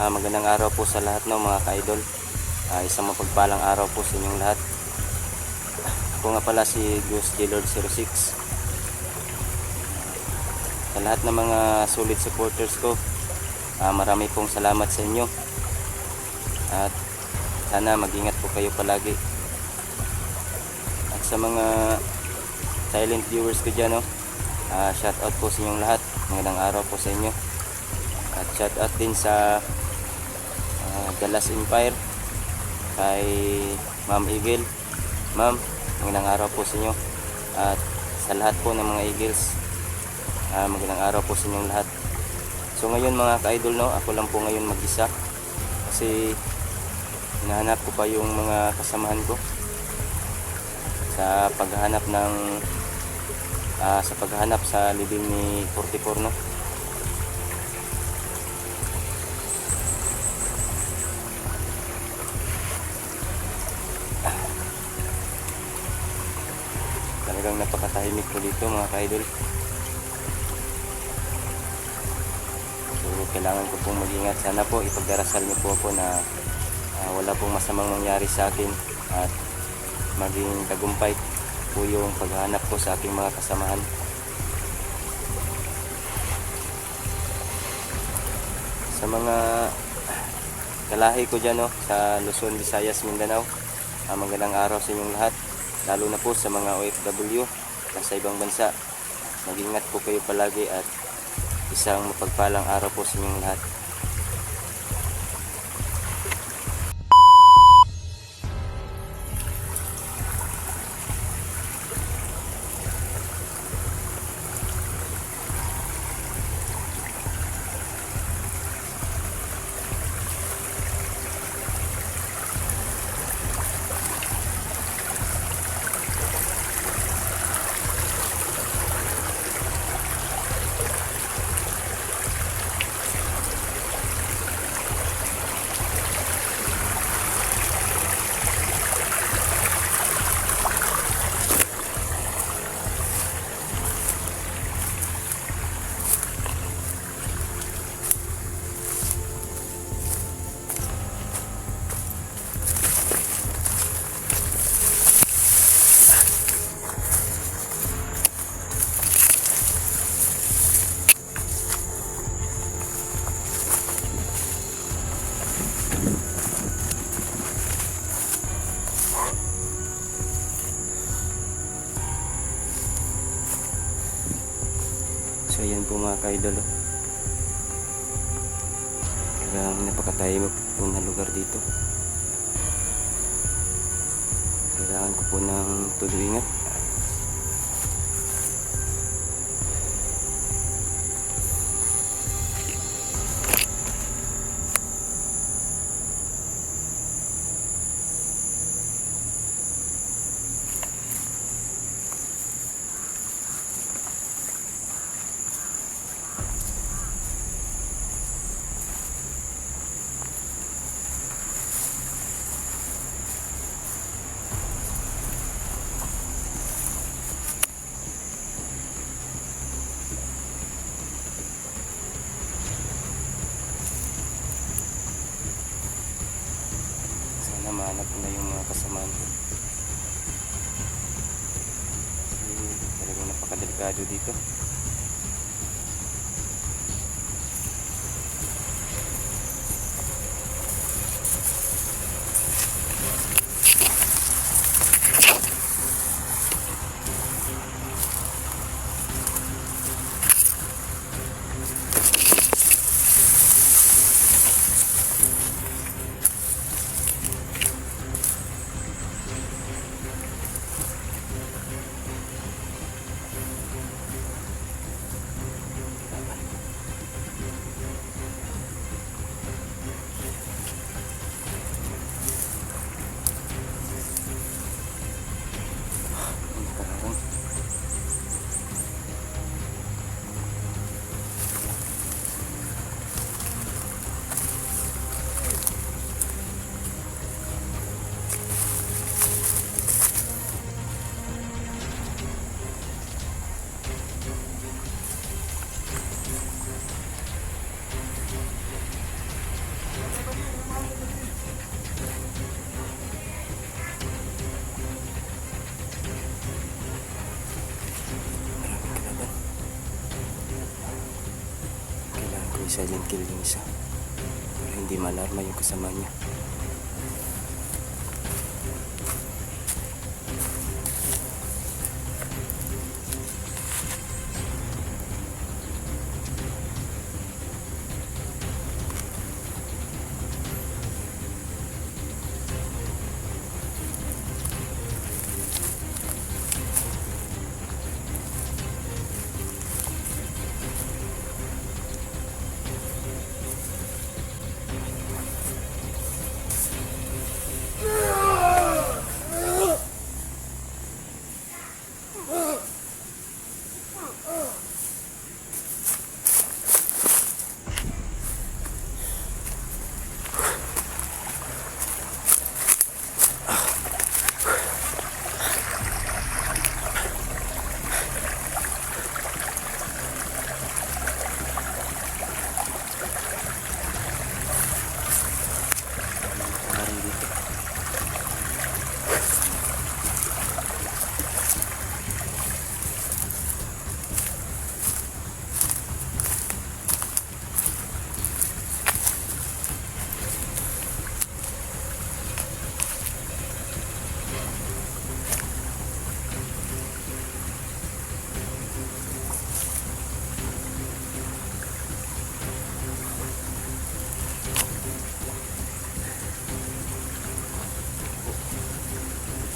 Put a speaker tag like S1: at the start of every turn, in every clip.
S1: Magandang araw po sa lahat no mga ka-idol. Isang mapagpalang araw po sa inyong lahat. Ako nga pala si Ghost J Lord 06. Sa lahat ng mga solid supporters ko, marami pong salamat sa inyo. At sana mag-ingat po kayo palagi. At sa mga silent viewers ko dyan, no, shout out po sa inyong lahat. Magandang araw po sa inyo. At shout out din sa The Last Empire, kay Ma'am Eagle. Ma'am, magandang araw po sa inyo. At sa lahat po ng mga Eagles, magandang araw po sa inyong lahat. So ngayon mga ka-idol, no, ako lang po ngayon mag-isa kasi hinahanap ko pa yung mga kasamahan ko sa paghahanap sa level ni 44, no. Talagang napakatahimik po dito mga ka-idol. So kailangan ko pong mag-ingat. Sana po ipagdarasal niyo po ako na wala pong masamang mangyari sa akin at maging tagumpay po yung paghahanap ko sa aking mga kasamahan. Sa mga kalahi ko dyan, no, sa Luzon, Visayas, Mindanao, magandang araw sa inyong lahat. Lalo na po sa mga OFW na sa ibang bansa. Mag-ingat po kayo palagi at isang mapagpalang araw po sa inyong lahat. So ayan po mga ka-idol, talagang napakatahimik po na lugar dito. Kailangan ko po ng todo ingat. Mahanap ko na yung mga kasamaan ko. Talagang napakadelikado dito. silent kill yung isa para hindi malarma yung kasama niya.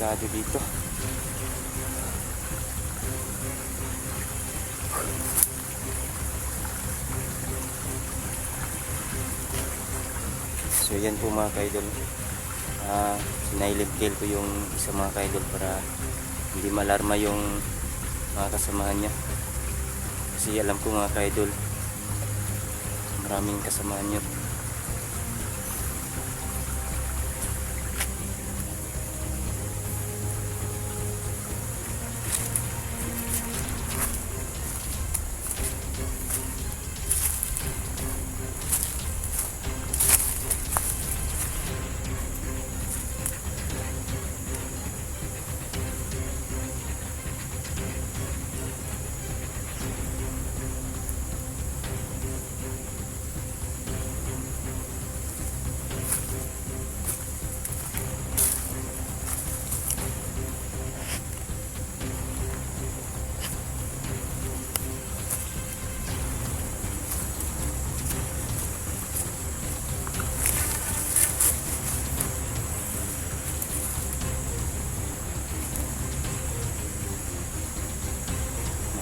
S1: Delikado dito. So yan po mga kaidol, sinilent kill ko yung isa mga kaidol para hindi malarma yung mga kasamahan niya, kasi alam ko mga kaidol maraming kasamahan niya.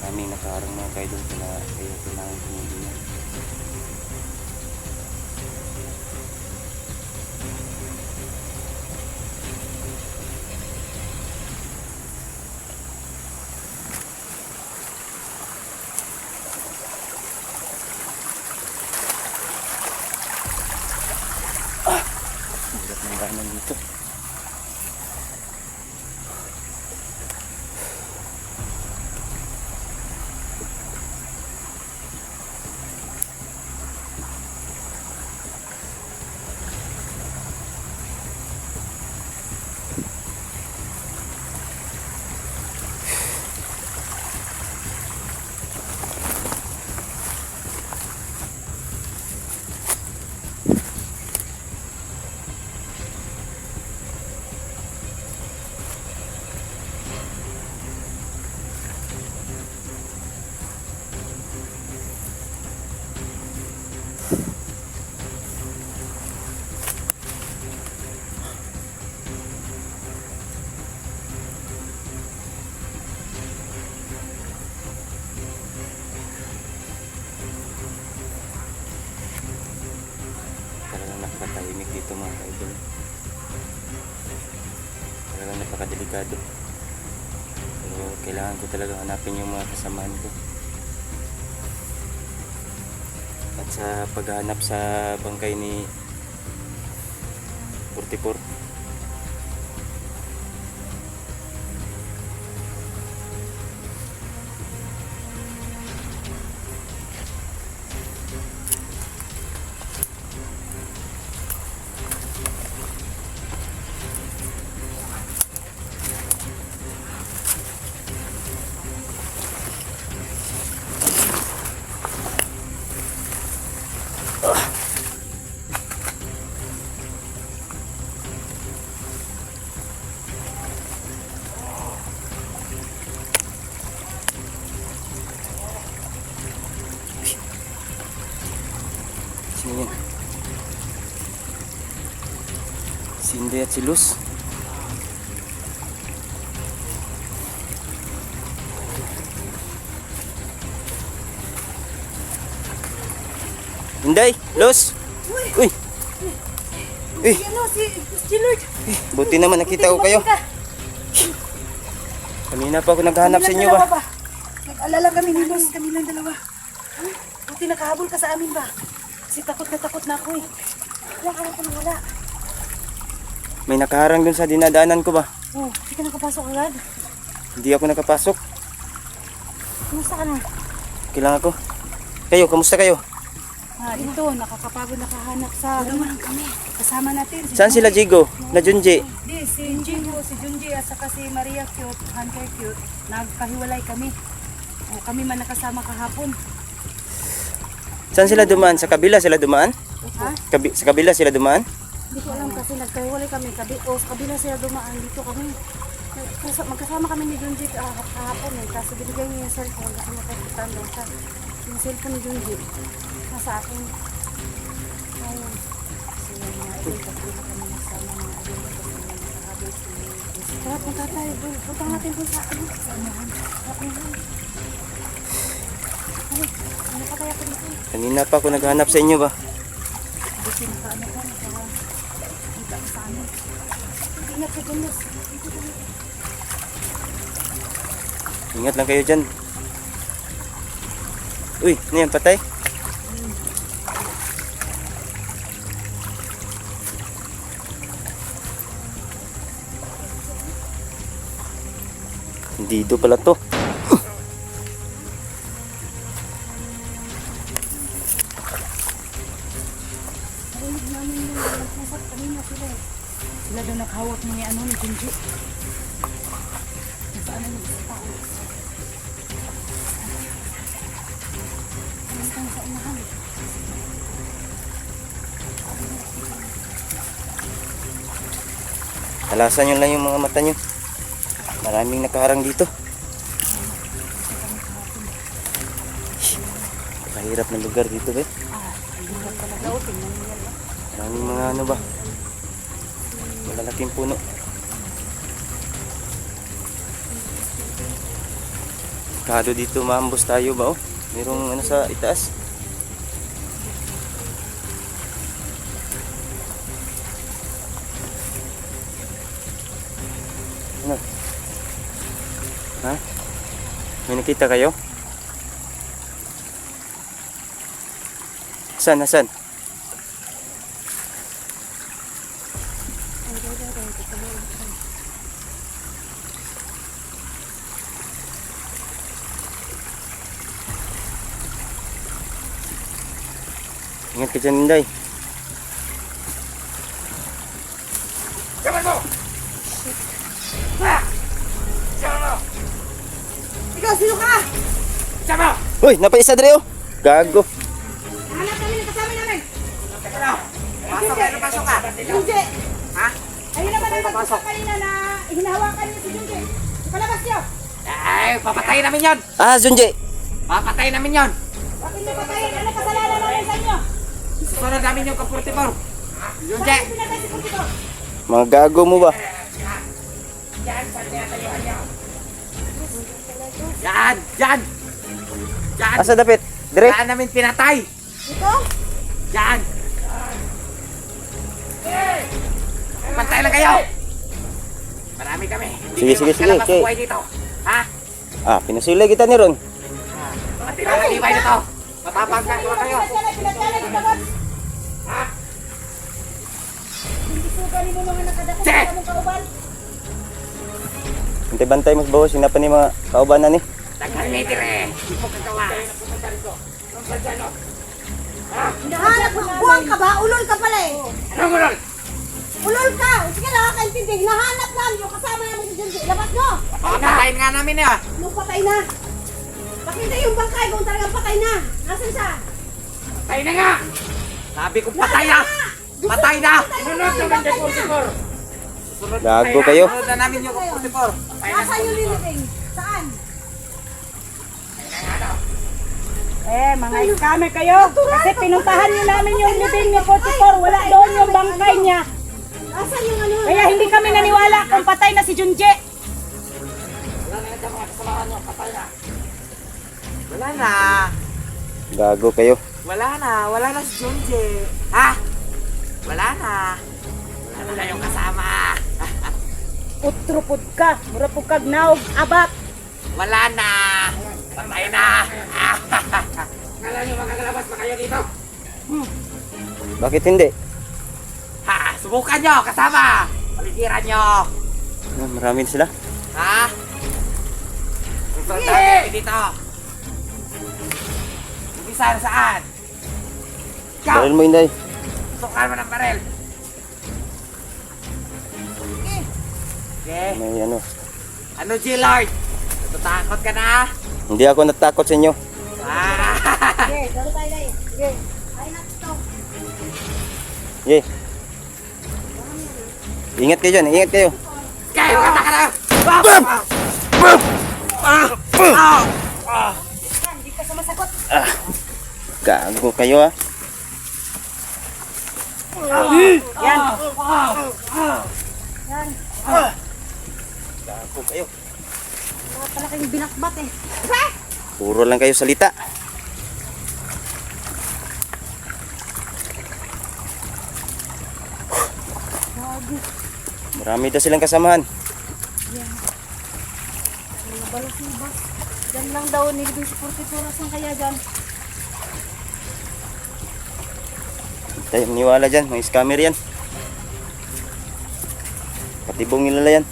S1: Maraming nakaharang mga kaidol, kaya kailangan tumuli na. Hirap ng daanan dito. Napakatahimik dito mga kaidol, talagang napakadelikado. So kailangan ko talaga hanapin yung mga kasamahan ko. At sa paghahanap sa bangkay ni 44, Inday at si Luz. Inday, Luz. Uy. Uy,
S2: Ano, si Lord.
S1: buti naman nakita ko kayo. Kanina pa ako naghahanap sa inyo ba?
S2: Nag-alala kami ni Luz, kami lang dalawa. Buti nakahabol ka sa amin ba? Kasi takot na ako eh. Wala ka na kung wala.
S1: May nakaharang dun sa dinadaanan ko ba?
S2: Oh, hindi ka nakapasok agad.
S1: Hindi ako nakapasok.
S2: Kumusta ka na?
S1: Kailangan ako. Kayo, kamusta kayo?
S2: Dito, nakakapagod nakahanap sa... Dalawa lang kami. Kasama natin.
S1: Saan sila Jigo? Na Junji?
S2: Hindi, si Junji at saka si Maria Cute, Hunter Cute. Nagkahiwalay kami. O, kami man nakasama kahapon.
S1: Saan sila dumaan? Sa kabila sila dumaan?
S2: Ha?
S1: Sa kabila sila dumaan?
S2: Hindi ko alam kasi nagkahiwalay kami. Sa kabila sila dumaan. Dito kami. Magkasama kami ni Junji kahapon eh. Kasi binigay niya yung cellphone kasi makikita daw siya. Yung cellphone ni Junji. Nasa akin. Ayun. So, nakikita kami nasama mga agenda kasi nakahabol si Junji. Tara, punta tayo doon. Punta natin doon sa akin. Sa unahan. Sa unahan. Ay, ano pa kaya ko dito?
S1: Kanina pa ako naghahanap sa inyo ba?
S2: Buti nakaano ka, nakakita ka sa amin. Ingat ka dyan, Luz. Dito tayo.
S1: Ingat lang kayo dyan. Uy, ano yan, patay? Dito pala to.
S2: Narinig namin yung nagpusap kanina sila eh. Sila doon naghawak ni Junji. Nasaan na yung isa tao? Alas ka na sa unahan.
S1: Talasan nyo lang yung mga mata nyo. Maraming nakaharang dito. Kahirap na lugar dito ba?
S2: Ang hirap talaga o. Tingnan mo yan.
S1: Maraming mga ano ba? Malalaking puno. Kado dito maambos tayo ba? Oh? Merong ano sa itaas. Ano? Ha? May nakita kayo? Saan? Nasaan? Ingat ka dyan, Inday.
S2: Ikaw, sino ka?
S1: Uy, napaisa dre oh. Gago.
S2: Hanap kami ng kasama namin.
S3: Pasok ka.
S2: Junji.
S3: Ha?
S2: Ayun naman ang nagpusap kanina na hinahawakan niyo si Junji. Palabas niyo.
S3: Ay, papatayin namin yon.
S1: Ah, Junji.
S3: Papatayin namin yon.
S2: Bakit niyo patayin? Ano kasalanan namin sa inyo?
S3: Susunod namin yung kapurtipor. Yun,
S2: Bakit pinatay si Purtito?
S1: Mga gago mo ba?
S3: Yan, yan. Yan.
S1: Asa dapit? Dire?
S3: Yan namin pinatay.
S2: Ito?
S3: Yan. Pantay lang kayo. Marami kami.
S1: Sige, sige, sige,
S3: Kalabas
S1: okay.
S3: buhay dito. Ha?
S1: Ah, pinasulay kita ni Ron.
S3: Pati lang nag-ibay na to. Matapang ka kayo.
S2: Pinagkalan yung dagat. Hindi suga ni mo mga nakadakot
S3: Che!
S2: sa mong kauban.
S1: Bantay-bantay mas bawas. Sinapan ni mga kaubanan eh.
S3: Nagkalimeter eh. Hindi mo kagawa.
S2: Hinahanap mo, buwang ka ba? Ulol ka pala eh.
S3: Anong ulol?
S2: Ulol ka! Sige, nakakaintindi. Hinahanap lang yung kasama namin si Junji. Labas mo!
S3: Papatayin nga namin eh.
S2: Nung patay na. Pakita yung bangkay kung talagang patay na. Nasaan siya?
S3: Patay na nga. Sabi ko patay na. Patay na.
S2: Sunod naman kay Purtipor.
S1: Gago kayo.
S3: Sunod na namin yung kapurtipor.
S2: Nasaan yung liliting? Saan? Mga scammer kayo. Kasi pinuntahan niyo namin yung living ni Purtipor. Wala doon yung bangkay niya. Asan yung ano?
S4: Kaya hindi kami naniwala kung patay na si Junji.
S3: Wala na.
S1: Gago kayo.
S3: Wala na si Junji. Ha? Wala na. Wala na kayong kasama.
S4: Utrupod ka, murapod kag naog, abat.
S3: Wala na. Patay na. Kala nyo makakalabas pa kayo dito?
S1: Bakit hindi?
S3: Ha? Subukan nyo, kasama. Paligiran nyo.
S1: Marami sila.
S3: Ha? Susunod tayo dito. Umpisa saan? Ikaw,
S1: Baril mo, Inday.
S3: susukan mo ng baril. Okay.
S1: May ano.
S3: Ano, G-Lord? Natatakot ka na?
S1: Hindi ako natakot sa inyo.
S3: Ah!
S2: Sige, dalo tayo dai. Sige. Ay na to.
S1: Ye. Ingat kayo dyan, ingat kayo.
S3: Kayo, kata ka na!
S2: Yan, di ka sumasagot.
S1: Gago kayo ah.
S4: Yan.
S2: Yan.
S1: Gago kayo.
S2: Wala pala kayong binakbat eh.
S1: Puro lang kayo salita.
S2: Gago.
S1: Marami daw silang kasamahan.
S2: Mga balas-ibas. Diyan lang daw, nilibing si 42 oras lang kaya dyan.
S1: Tayo maniwala dyan, mga scammer yan. Patibong nila yan.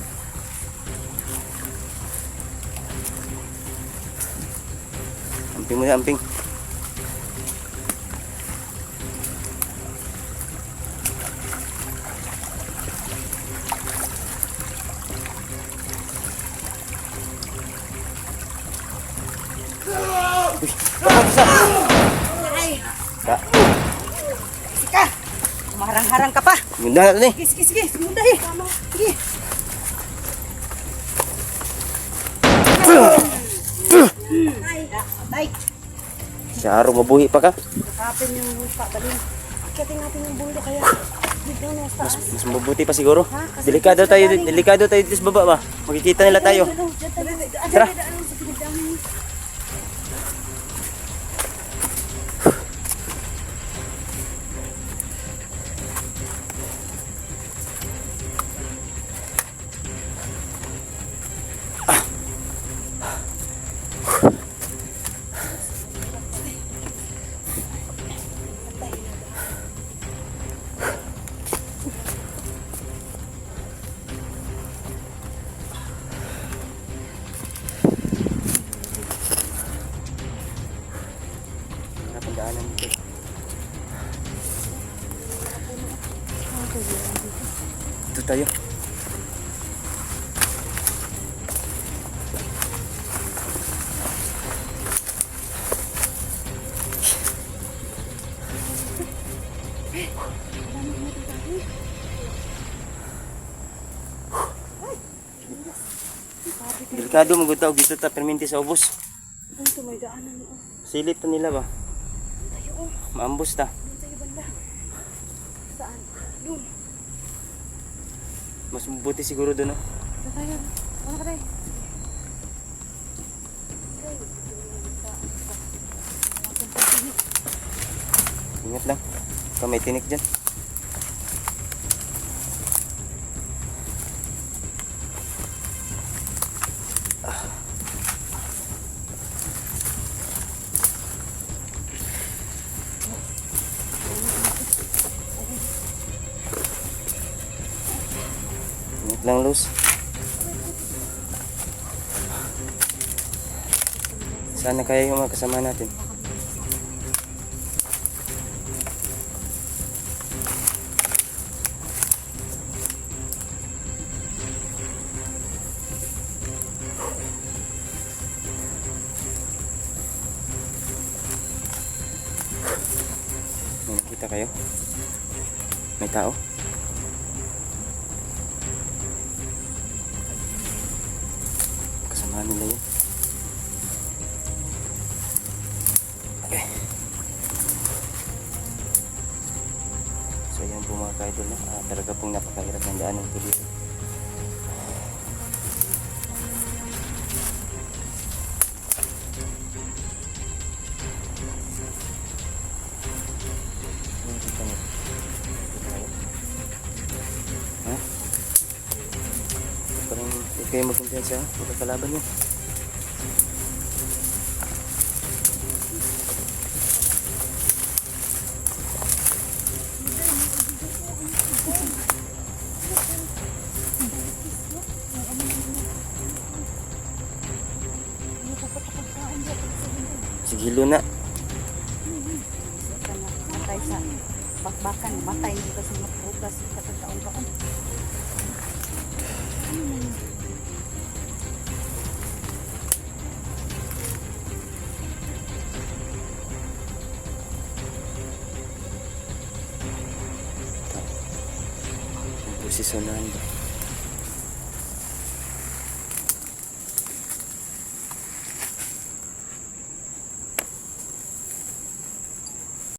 S1: Amping mo na, amping. Uy, bakit isa? Ka,
S4: Maharang-harang ka pa.
S1: ganda natin eh.
S4: Sige, sige, sige. Munda eh. Sige. Tay,
S1: Saro, mabuhi pa ka.
S2: Kapin yung lupa, dali. Akitin natin yung buldo kaya. Bigyan na sa taas.
S1: Mas mabuti pa siguro.
S2: Ha? Kasi
S1: Delikado tayo dito sa baba ba? Makikita nila tayo. Tara.
S2: Tara. Sa pinagdaanan.
S1: Daanan dito. Ito tayo. Delikado magutaw dito ta perminti sa ubos.
S2: Ito may daanan. Oh.
S1: Silip to nila ba?
S2: Tayo oh.
S1: Maambos ta.
S2: Doon tayo banda. Saan? Doon.
S1: Mas mabuti siguro doon. Oh.
S2: Doon tayo. Ano ka tayo?
S1: Ingat lang. Baka may tinik dyan. Ingat lang, Luz. Sana kaya yung mga kasama natin. May nakita kayo? May tao? Kasama nila yun. Okay. So yan po mga ka-idol. Talaga pong napakahirap ng daanan ito dito. Ha? Parang huwag kayo magkumpiyansa, ha? Huwag kalaban yun. Sige, Luna.
S4: Matay sa bakbakan. Matay hindi kasi mapugas. Katagkaon-kaon.
S1: Posisyonan ba?